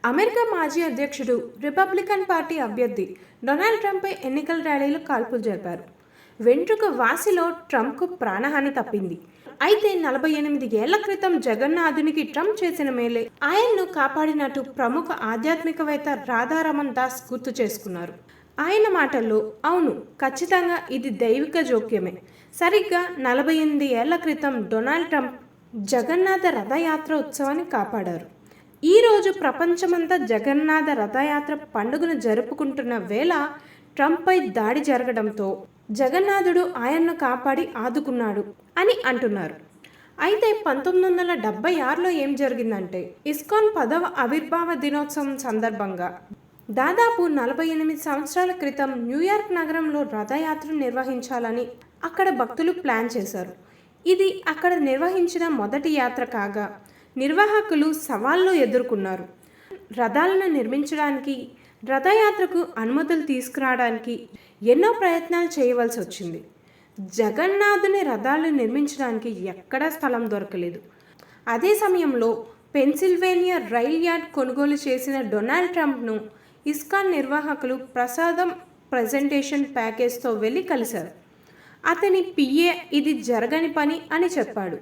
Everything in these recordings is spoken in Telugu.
అమెరికా మాజీ అధ్యక్షుడు, రిపబ్లికన్ పార్టీ అభ్యర్థి డొనాల్డ్ ట్రంప్పై ఎన్నికల ర్యాలీలో కాల్పులు జరిపారు. వెంట్రుక వాసిలో ట్రంప్కు ప్రాణహాని తప్పింది. అయితే 48 ఏళ్ల క్రితం జగన్నాథునికి ట్రంప్ చేసిన మేలే ఆయన్ను కాపాడినట్టు ప్రముఖ ఆధ్యాత్మికవేత్త రాధారమన్ దాస్ గుర్తు చేసుకున్నారు. ఆయన మాటల్లో, అవును, ఖచ్చితంగా ఇది దైవిక జోక్యమే. సరిగ్గా 48 ఏళ్ల క్రితం డొనాల్డ్ ట్రంప్ జగన్నాథ రథయాత్ర ఉత్సవాన్ని కాపాడారు. ఈరోజు ప్రపంచమంతా జగన్నాథ రథయాత్ర పండుగను జరుపుకుంటున్న వేళ ట్రంప్పై దాడి జరగడంతో జగన్నాథుడు ఆయన్ను కాపాడి ఆదుకున్నాడు అని అంటున్నారు. అయితే 1976లో ఏం జరిగిందంటే, ఇస్కాన్ 10వ ఆవిర్భావ దినోత్సవం సందర్భంగా దాదాపు 48 సంవత్సరాల క్రితం న్యూయార్క్ నగరంలో రథయాత్ర నిర్వహించాలని అక్కడ భక్తులు ప్లాన్ చేశారు. ఇది అక్కడ నిర్వహించిన మొదటి యాత్ర కాగా నిర్వాహకులు సవాళ్లు ఎదుర్కొన్నారు. రథాలను నిర్మించడానికి, రథయాత్రకు అనుమతులు తీసుకురావడానికి ఎన్నో ప్రయత్నాలు చేయవలసి వచ్చింది. జగన్నాథుని రథాలు నిర్మించడానికి ఎక్కడా స్థలం దొరకలేదు. అదే సమయంలో పెన్సిల్వేనియా రైల్ యార్డ్ కొనుగోలు చేసిన డొనాల్డ్ ట్రంప్ను ఇస్కాన్ నిర్వాహకులు ప్రసాదం ప్రజెంటేషన్ ప్యాకేజ్తో వెళ్ళి కలిశారు. అతని పిఏ ఇది జరగని పని అని చెప్పాడు.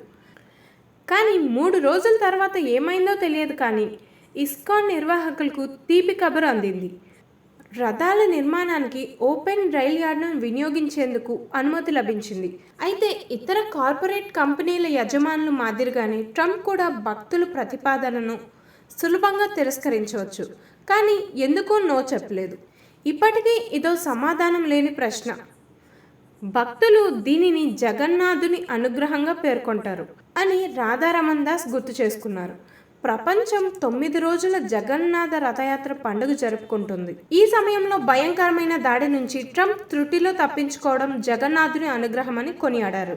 కానీ 3 రోజుల తర్వాత ఏమైందో తెలియదు, కానీ ఇస్కాన్ నిర్వాహకులకు తీపి కబురు అందింది. రథాల నిర్మాణానికి ఓపెన్ రైల్ యార్డ్ను వినియోగించేందుకు అనుమతి లభించింది. అయితే ఇతర కార్పొరేట్ కంపెనీల యజమానులు మాదిరిగానే ట్రంప్ కూడా భక్తుల ప్రతిపాదనను సులభంగా తిరస్కరించవచ్చు. కానీ ఎందుకో నో చెప్పలేదు. ఇప్పటికీ ఇదో సమాధానం లేని ప్రశ్న. భక్తులు దీనిని జగన్నాథుని అనుగ్రహంగా పేర్కొంటారు అని రాధారమన్ దాస్ గుర్తు చేసుకున్నారు. ప్రపంచం 9 రోజుల జగన్నాథ రథయాత్ర పండుగ జరుపుకుంటుంది. ఈ సమయంలో భయంకరమైన దాడి నుంచి ట్రంప్ త్రుటిలో తప్పించుకోవడం జగన్నాథుని అనుగ్రహమని కొనియాడారు.